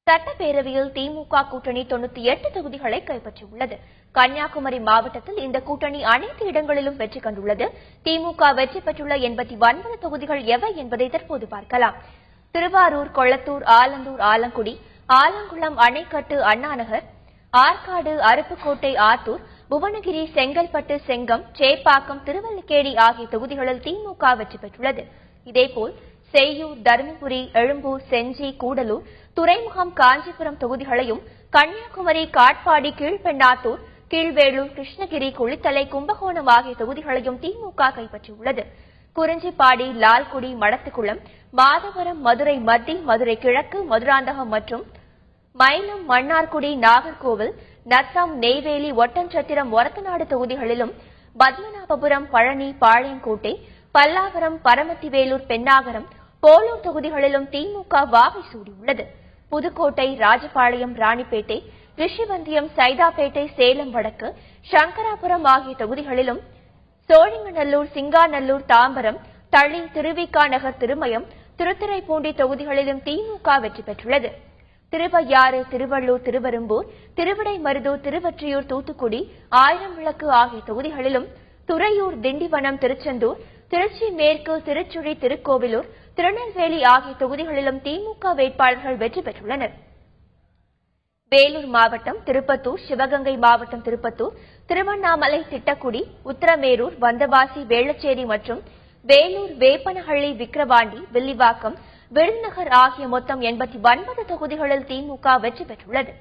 சட்டப்பேரவையில் திமுக கூட்டணி 98 தொகுதிகளை கைப்பற்றியுள்ளது. கன்னியாகுமரி மாவட்டத்தில் இந்த கூட்டணி அனைத்து இடங்களிலும் வெற்றி கண்டுள்ளது. திமுக வெற்றி பெற்றுள்ள 89 தொகுதிகள் எவை என்பதை தற்போது பார்க்கலாம். திருவாரூர், கொளத்தூர், ஆலந்தூர், ஆலங்குடி, ஆலங்குளம், அணைக்கட்டு, அண்ணாநகர், ஆற்காடு, அருப்புக்கோட்டை, ஆத்தூர், புவனகிரி, செங்கல்பட்டு, செங்கம், சேப்பாக்கம், திருவல்லிக்கேணி ஆகிய தொகுதிகளில் திமுக வெற்றி பெற்றுள்ளது. இதேபோல் செய்யூர், தருமபுரி, எழும்பூர், செஞ்சி, கூடலூர், துறைமுகம், காஞ்சிபுரம் தொகுதிகளையும், கன்னியாகுமரி, காட்பாடி, கீழ்பெண்ணாத்தூர், கீழ்வேளூர், கிருஷ்ணகிரி, குளித்தலை, கும்பகோணம் ஆகிய தொகுதிகளையும் திமுக கைப்பற்றியுள்ளது. குறிஞ்சிப்பாடி, லால்குடி, மடத்துக்குளம், மாதவரம், மதுரை மத்தி, மதுரை கிழக்கு, மதுராந்தகம் மற்றும் மயிலம், மன்னார்குடி, நாகர்கோவில், நத்தம், நெய்வேலி, ஒட்டன்சத்திரம், ஒரத்தநாடு தொகுதிகளிலும், பத்மநாபபுரம், பழனி, பாளையங்கோட்டை, பல்லாவரம், பரமத்திவேலூர், பென்னாகரம், போலூர் தொகுதிகளிலும் திமுக வாகை சூடியுள்ளது. புதுக்கோட்டை, ராஜபாளையம், ராணிப்பேட்டை, ரிஷிவந்தியம், சைதாப்பேட்டை, சேலம் வடக்கு, சங்கராபுரம் ஆகிய தொகுதிகளிலும், சோழிங்கநல்லூர், சிங்காநல்லூர், தாம்பரம், தளி, திருவிக நகர், திருமயம், திருத்துறைப்பூண்டி தொகுதிகளிலும் திமுக வெற்றி பெற்றுள்ளது. திருவையாறு, திருவள்ளூர், திருவெரும்பூர், திருவிடைமருதூர், திருவொற்றியூர், தூத்துக்குடி, ஆயிரம்விளக்கு ஆகிய தொகுதிகளிலும், துறையூர், திண்டிவனம், திருச்செந்தூர், திருச்சி மேற்கு, திருச்சுழி, திருக்கோவிலூர், திருநெல்வேலி ஆகிய தொகுதிகளிலும் திமுக வேட்பாளர்கள் வெற்றி பெற்றுள்ளனர். வேலூர் மாவட்டம் திருப்பத்தூர், சிவகங்கை மாவட்டம் திருப்பத்தூர், திருவண்ணாமலை, திட்டக்குடி, உத்தரமேரூர், வந்தவாசி, வேளச்சேரி மற்றும் வேலூர், வேப்பனஹள்ளி, விக்கிரவாண்டி, வில்லிவாக்கம், விருதுநகர் ஆகிய மொத்தம் 89 தொகுதிகளில் திமுக வெற்றி பெற்றுள்ளது.